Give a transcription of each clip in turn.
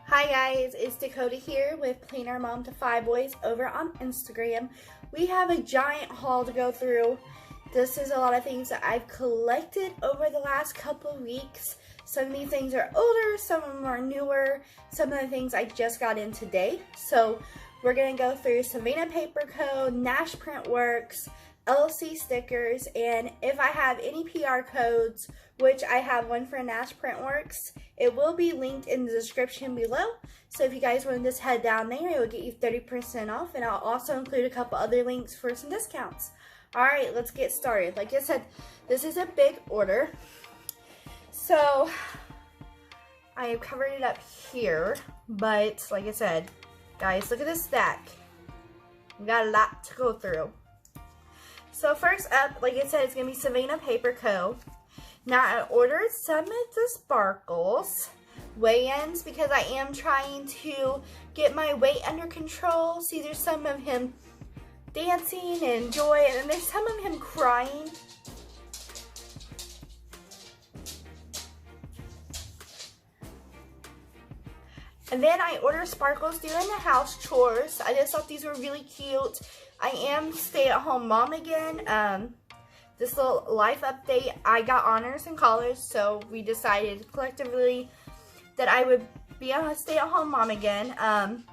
Hi guys, it's Dakota here with Planner Mom to 5 Boys over on Instagram. We have a giant haul to go through. This is a lot of things that I've collected over the last couple of weeks. Some of these things are older, some of them are newer, some of the things I just got in today. So we're going to go through Savannah Paper Co, Nashsprintwork, LC stickers, and if I have any PR codes, which I have one for Nashsprintwork, it will be linked in the description below. So if you guys want to just head down there, it will get you 30% off, and I'll also include a couple other links for some discounts. Alright, let's get started. Like I said, this is a big order. So I have covered it up here, but like I said, guys, look at this stack. We got a lot to go through. So first up, like I said, it's going to be Savannah Paper Co. Now I ordered some of the sparkles weigh-ins because I am trying to get my weight under control. See, there's some of him dancing and joy, and then there's some of him crying. And then I ordered sparkles during the house chores. I just thought these were really cute. I am stay-at-home mom again. This little life update, I got honors in college, so we decided collectively that I would be a stay-at-home mom again.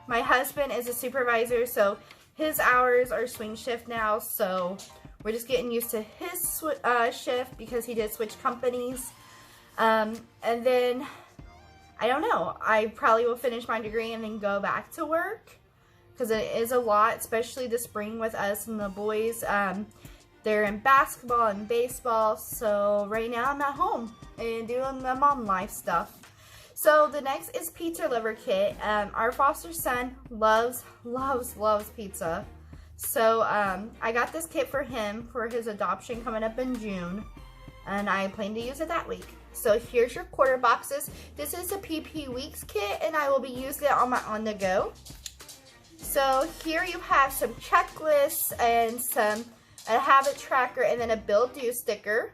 My husband is a supervisor, so his hours are swing shift now, so we're just getting used to his shift because he did switch companies. And then, I don't know, I probably will finish my degree and then go back to work because it is a lot, especially the spring with us and the boys. They're in basketball and baseball, so right now I'm at home and doing the mom life stuff. So the next is pizza liver kit. Our foster son loves pizza. So I got this kit for him for his adoption coming up in June, and I plan to use it that week. So here's your quarter boxes. This is a PP Weeks kit, and I will be using it on my on the go. So here you have some checklists and a habit tracker, and then a bill due sticker.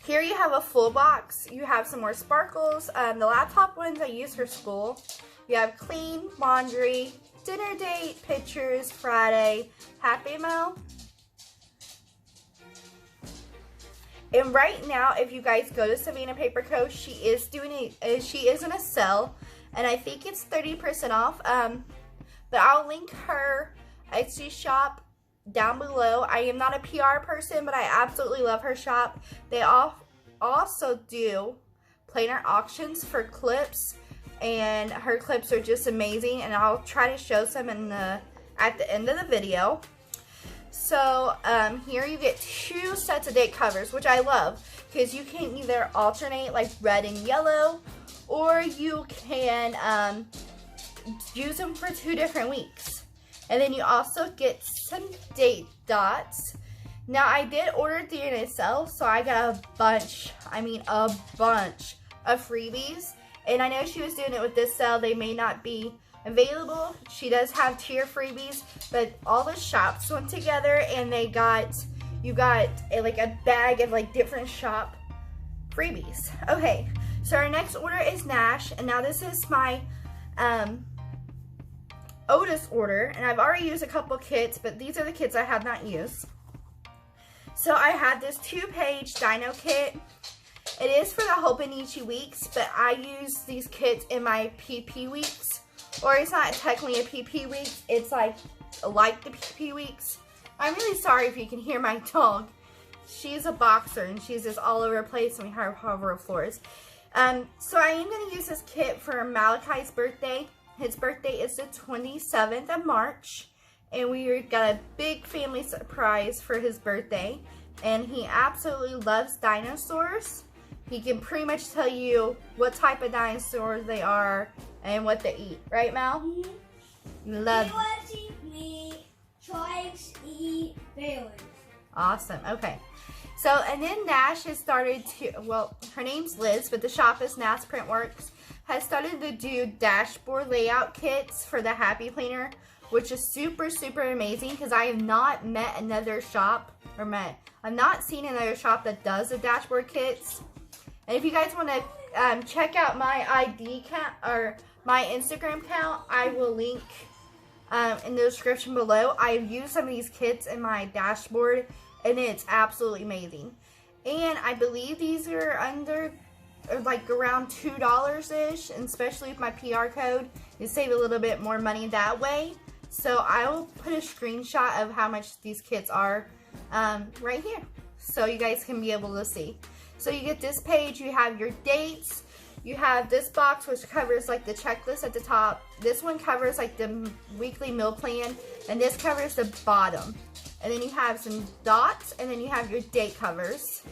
Here you have a full box. You have some more sparkles. The laptop ones I use for school. You have clean, laundry, dinner date, pictures, Friday, Happy Meal. And right now, if you guys go to Savannah Paper Co, she is in a sale, and I think it's 30% off. But I'll link her Etsy shop down below. I am not a PR person, but I absolutely love her shop. They also do planner auctions for clips, and her clips are just amazing, and I'll try to show some at the end of the video. So here you get 2 sets of date covers, which I love because you can either alternate like red and yellow, or you can use them for 2 different weeks. And then you also get some date dots. Now I did order during a sale, so I got a bunch of freebies. And I know she was doing it with this sale. They may not be available. She does have tier freebies, but all the shops went together and you got like a bag of like different shop freebies. Okay, so our next order is Nash, and now this is my Otis order, and I've already used a couple kits, but these are the kits I have not used. So I had this 2-page dino kit. It is for the Hobonichi weeks, but I use these kits in my PP weeks, or it's not technically a PP week, it's like the PP weeks. I'm really sorry if you can hear my dog. She's a boxer and she's just all over the place, and we have hover floors. So I am going to use this kit for Malachi's birthday. His birthday is the 27th of March, and we got a big family surprise for his birthday, and he absolutely loves dinosaurs. He can pretty much tell you what type of dinosaurs they are and what they eat. Right, Mal? Mm-hmm. Love. He wants to eat meat, tries to eat berries. Awesome. Okay. So, and then Nash has started to, well, her name's Liz, but the shop is Nashsprintwork, has started to do dashboard layout kits for the Happy Planner, which is super amazing because I have not met another shop, I've not seen another shop that does the dashboard kits. And if you guys want to check out my ID count or my Instagram account. I will link in the description below. I've used some of these kits in my dashboard, and it's absolutely amazing. And I believe these are under, like around $2-ish, and especially with my PR code, you save a little bit more money that way. So I will put a screenshot of how much these kits are right here, so you guys can be able to see. So you get this page, you have your dates, you have this box which covers like the checklist at the top. This one covers like the weekly meal plan, and this covers the bottom. And then you have some dots, and then you have your date covers.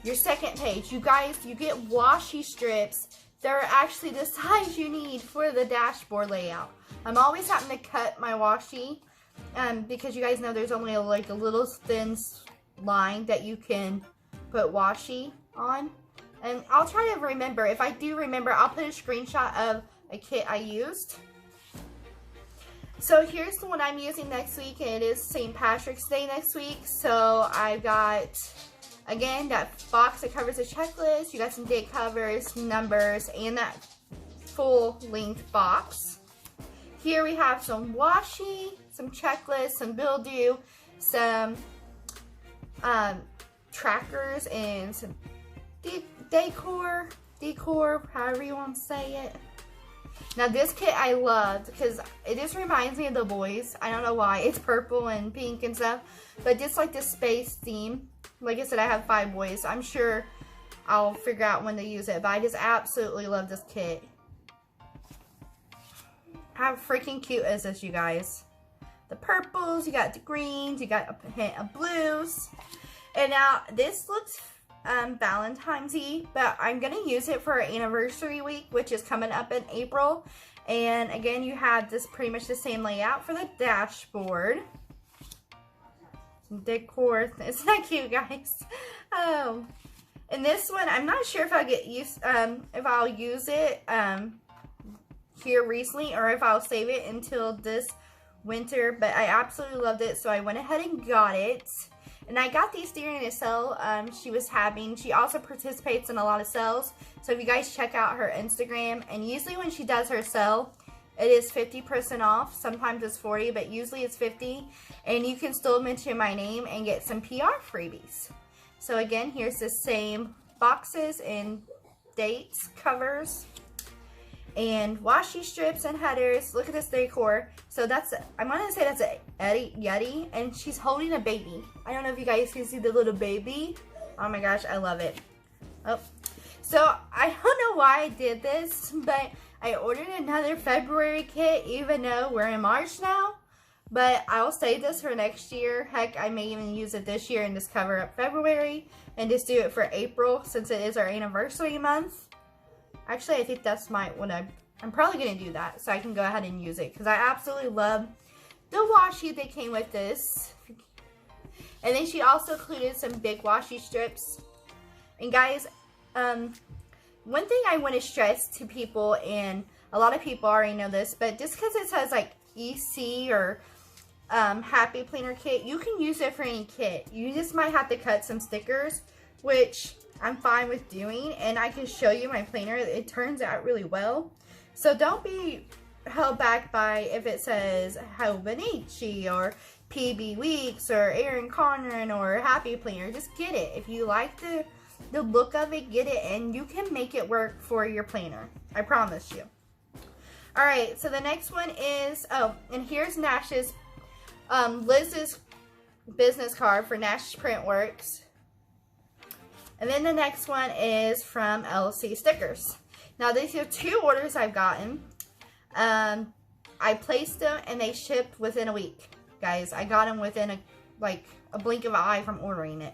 Your second page, you guys, you get washi strips that are actually the size you need for the dashboard layout. I'm always having to cut my washi because you guys know there's only like a little thin line that you can put washi on. And I'll try to remember. If I do remember, I'll put a screenshot of a kit I used. So here's the one I'm using next week, and it is St. Patrick's Day next week. So I've got, again, that box that covers the checklist. You got some date covers, numbers, and that full length box. Here we have some washi, some checklists, some bill due, some trackers, and some decor, however you want to say it. Now this kit I loved because it just reminds me of the boys. I don't know why. It's purple and pink and stuff, but just like the space theme. Like I said, I have 5 boys. I'm sure I'll figure out when to use it, but I just absolutely love this kit. How freaking cute is this, you guys? The purples, you got the greens, you got a hint of blues. And now this looks Valentine's-y, but I'm going to use it for our anniversary week, which is coming up in April. And again, you have this pretty much the same layout for the dashboard. Some decor. Isn't that cute, guys? Oh, and this one, I'm not sure if I'll get used, if I'll use it here recently, or if I'll save it until this winter. But I absolutely loved it, so I went ahead and got it. And I got these during a sale she was having. She also participates in a lot of sales. So if you guys check out her Instagram, and usually when she does her sale, it is 50% off. Sometimes it's 40, but usually it's 50. And you can still mention my name and get some PR freebies. So again, here's the same boxes and dates covers, and washi strips and headers. Look at this decor. So that's, I'm gonna say that's a Yeti, and she's holding a baby. I don't know if you guys can see the little baby. Oh my gosh, I love it. Oh, so I don't know why I did this, but I ordered another February kit, even though we're in March now. But I'll save this for next year. Heck, I may even use it this year and just cover up February and just do it for April, since it is our anniversary month. Actually, I think that's what I'm probably going to do that, so I can go ahead and use it, because I absolutely love the washi that came with this. And then she also included some big washi strips. And guys, one thing I want to stress to people, and a lot of people already know this, but just because it says like EC or Happy Planner Kit, you can use it for any kit. You just might have to cut some stickers, which I'm fine with doing, and I can show you my planner. It turns out really well. So don't be held back by if it says Hobonichi or PB Weeks or Erin Conran or Happy Planner. Just get it. If you like the look of it, get it, and you can make it work for your planner. I promise you. Alright, so the next one is, oh, and here's Nash's, Liz's business card for Nashsprintwork. And then the next one is from LC Stickers. Now these are 2 orders I've gotten. I placed them and they shipped within a week. Guys, I got them within a blink of an eye from ordering it.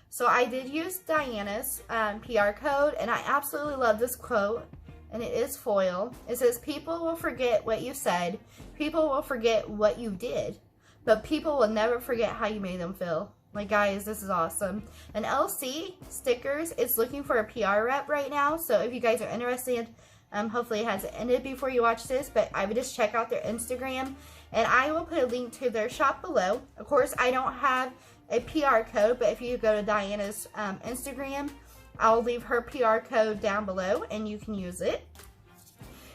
So I did use Diana's PR code, and I absolutely love this quote. And it is foil. It says, "People will forget what you said. People will forget what you did. But people will never forget how you made them feel." Like, guys, this is awesome. And LC Stickers is looking for a PR rep right now. So if you guys are interested, hopefully it hasn't ended before you watch this, but I would just check out their Instagram. And I will put a link to their shop below. Of course, I don't have a PR code, but if you go to Diana's Instagram, I'll leave her PR code down below and you can use it.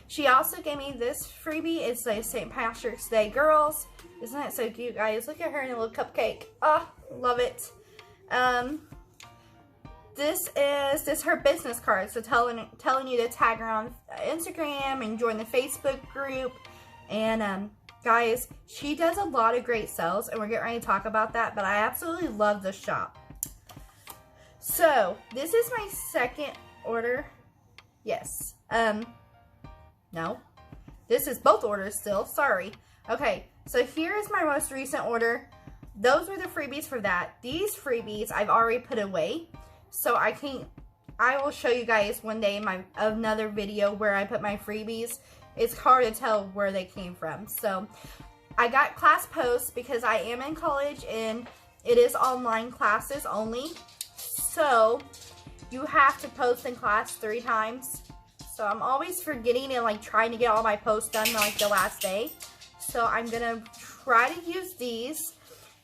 She also gave me this freebie. It's a St. Patrick's Day Girls. Isn't that so cute, guys? Look at her in a little cupcake. Oh, love it. This is her business card. So telling you to tag her on Instagram and join the Facebook group. And guys, she does a lot of great sales, and we're getting ready to talk about that. But I absolutely love this shop. So this is my second order. Yes. No. This is both orders still. Sorry. Okay. So here is my most recent order. Those were the freebies for that. These freebies I've already put away. So I will show you guys one day in another video where I put my freebies. It's hard to tell where they came from. So I got class posts because I am in college and it is online classes only. So you have to post in class 3 times. So I'm always forgetting and like trying to get all my posts done like the last day. So I'm gonna try to use these.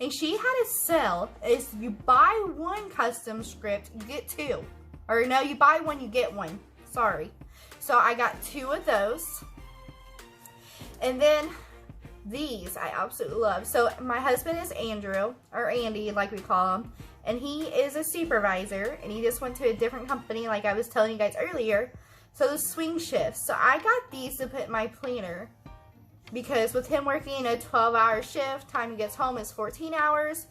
And she had a sale. Is you buy 1 custom script, you get 2. Or no, you buy 1, you get 1. Sorry. So I got 2 of those. And then these I absolutely love. So my husband is Andrew, or Andy like we call him. And he is a supervisor. And he just went to a different company like I was telling you guys earlier. So the swing shifts. So I got these to put in my planner. Because with him working a 12-hour shift, time he gets home is 14 hours.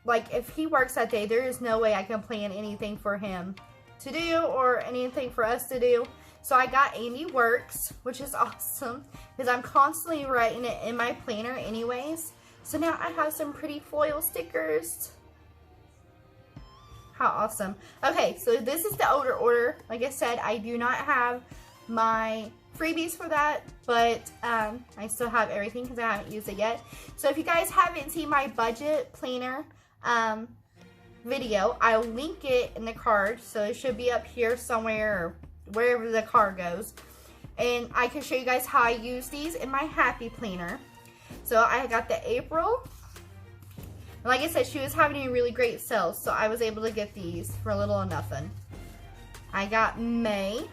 Like if he works that day, there is no way I can plan anything for him to do or anything for us to do. So I got Andy Works, which is awesome because I'm constantly writing it in my planner anyways. So now I have some pretty foil stickers. How awesome. Okay, so this is the older order. Like I said, I do not have my freebies for that, but I still have everything because I haven't used it yet. So if you guys haven't seen my budget planner video, I'll link it in the card. So it should be up here somewhere or wherever the card goes. And I can show you guys how I use these in my happy planner. So I got the April. Like I said, she was having a really great sale, so I was able to get these for a little or nothing. I got May,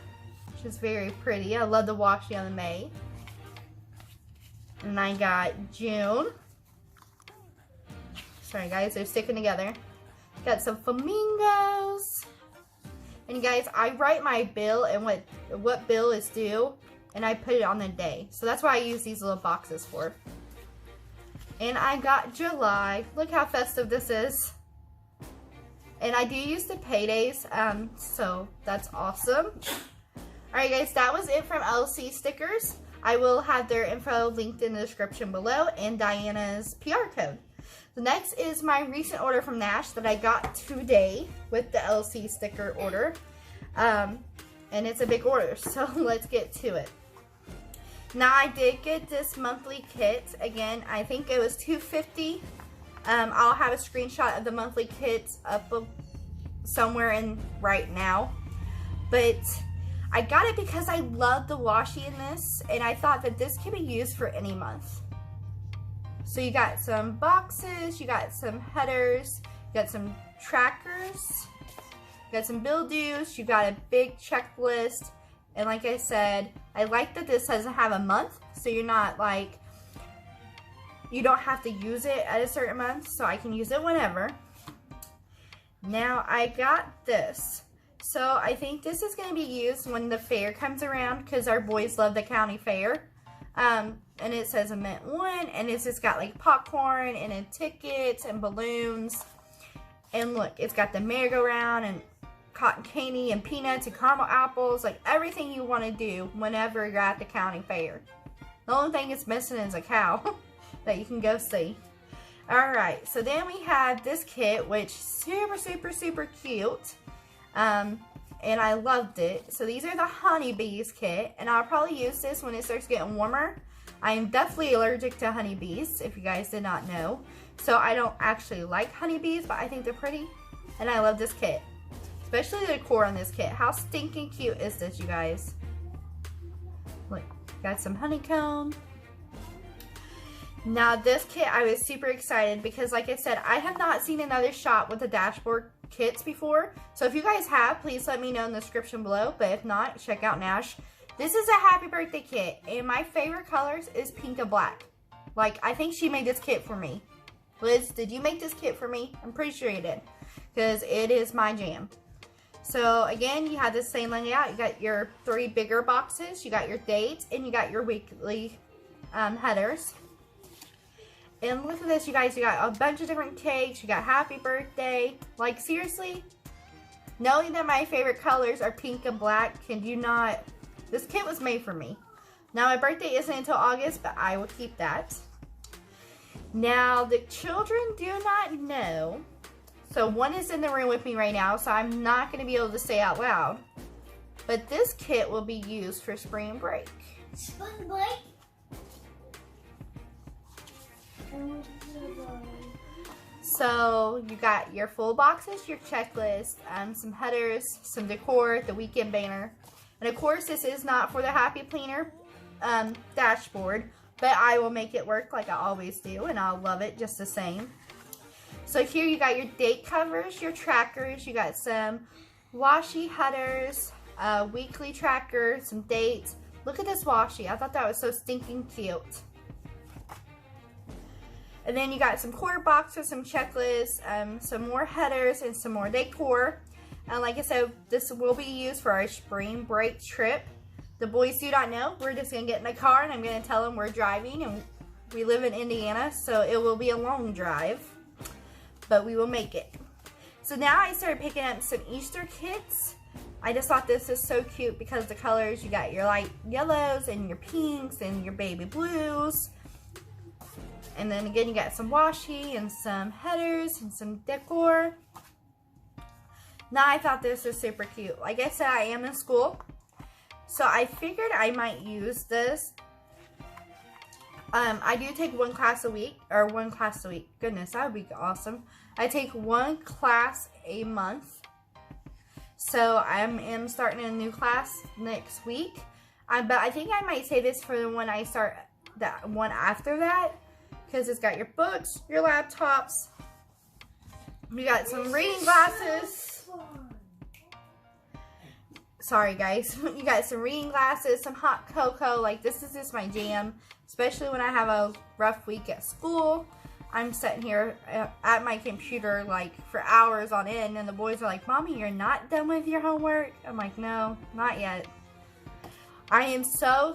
which is very pretty. I love the washi on the May. And I got June. Sorry guys, they're sticking together. Got some flamingos. And you guys, I write my bill and what bill is due, and I put it on the day. So that's why I use these little boxes for. And I got July. Look how festive this is. And I do use the paydays, so that's awesome. Alright guys, that was it from LC Stickers. I will have their info linked in the description below and Diana's PR code. The next is my recent order from Nash that I got today with the LC sticker order. And it's a big order, so let's get to it. Now I did get this monthly kit. Again, I think it was $2.50. I'll have a screenshot of the monthly kits up somewhere in right now. But I got it because I love the washi in this, and I thought that this could be used for any month. So you got some boxes, you got some headers, you got some trackers, you got some bill dues, you got a big checklist. And like I said, I like that this doesn't have a month, so you're not like, you don't have to use it at a certain month, so I can use it whenever. Now I got this. So I think this is going to be used when the fair comes around, because our boys love the county fair. And it says Mint 1, and it's just got like popcorn and tickets and balloons. And look, it's got the merry-go-round and cotton candy and peanuts and caramel apples, like everything you want to do whenever you're at the county fair. The only thing it's missing is a cow that you can go see. Alright, so then we have this kit, which super, super, super cute. And I loved it. So these are the honeybees kit, and I'll probably use this when it starts getting warmer. I am definitely allergic to honeybees, if you guys did not know. So I don't actually like honeybees, but I think they're pretty, and I love this kit. Especially the decor on this kit. How stinking cute is this, you guys? Look, got some honeycomb. Now this kit, I was super excited because like I said, I have not seen another shop with the dashboard kits before. So if you guys have, please let me know in the description below. But if not, check out Nash. This is a happy birthday kit, and my favorite colors is pink and black. Like, I think she made this kit for me. Liz, did you make this kit for me? I'm pretty sure you did, because it is my jam. So again, you have the same layout. You got your 3 bigger boxes, you got your dates, and you got your weekly headers. And look at this, you guys, you got a bunch of different cakes, you got happy birthday. Like, seriously, knowing that my favorite colors are pink and black, can you not, this kit was made for me. Now, my birthday isn't until August, but I will keep that. Now, the children do not know. So, one is in the room with me right now, so I'm not going to be able to say out loud. But this kit will be used for spring break. Spring break? So, you got your full boxes, your checklist, some headers, some decor, the weekend banner. And of course, this is not for the Happy Planner dashboard, but I will make it work like I always do, and I'll love it just the same. So here you got your date covers, your trackers, you got some washi headers, weekly tracker, some dates. Look at this washi. I thought that was so stinking cute. And then you got some quarter boxes, some checklists, some more headers, and some more decor. And like I said, this will be used for our spring break trip. The boys do not know. We're just going to get in the car and I'm going to tell them we're driving, and we live in Indiana, so it will be a long drive, but we will make it. So now I started picking up some Easter kits. I just thought this is so cute because the colors, you got your light yellows and your pinks and your baby blues. And then again, you got some washi and some headers and some decor. Now I thought this was super cute. Like I said, I am in school, so I figured I might use this. I do take one class a week. Goodness, that would be awesome. I take one class a month. So I am starting a new class next week. But I think I might say this for when I start that one after that, because it's got your books, your laptops. You got some reading glasses. Sorry guys, you got some reading glasses, some hot cocoa. Like, this is just my jam, especially when I have a rough week at school. I'm sitting here at my computer like for hours on end, and the boys are like, "Mommy, you're not done with your homework?" I'm like, "No, not yet." I am so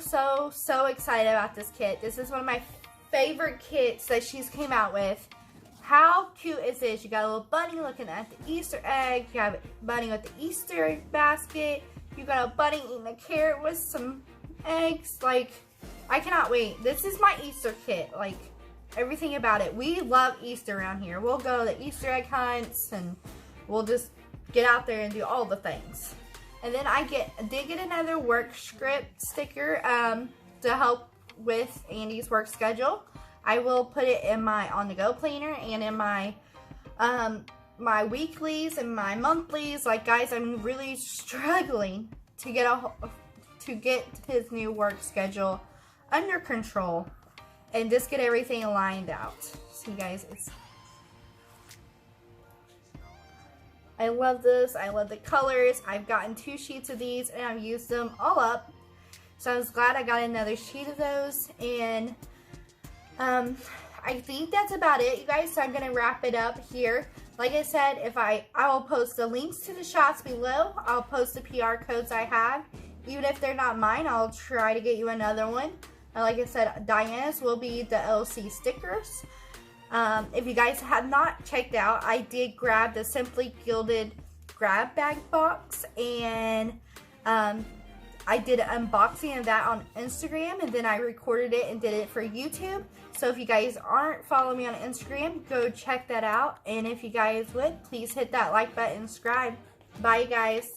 excited about this kit. This is one of my favorite kits that she's came out with. How cute is this? You got a little bunny looking at the Easter egg. You have a bunny with the Easter egg basket. You got a bunny eating a carrot with some eggs. Like, I cannot wait. This is my Easter kit. Like, everything about it. We love Easter around here. We'll go to Easter egg hunts, and we'll just get out there and do all the things. And then I did get another work script sticker to help with Andy's work schedule. I will put it in my on-the-go planner and in my my weeklies and my monthlies. Like, guys, I'm really struggling to get his new work schedule under control and just get everything lined out. See, guys, I love this. I love the colors. I've gotten 2 sheets of these and I've used them all up. So I was glad I got another sheet of those. And I think that's about it, you guys. So I'm going to wrap it up here. Like I said, I will post the links to the shops below. I'll post the PR codes I have. Even if they're not mine, I'll try to get you another one. Like I said, Diana's will be the LC stickers. If you guys have not checked out, I did grab the Simply Gilded grab bag box, and I did an unboxing of that on Instagram, and then I recorded it and did it for YouTube. So if you guys aren't following me on Instagram, go check that out. And if you guys would, please hit that like button and subscribe. Bye, guys.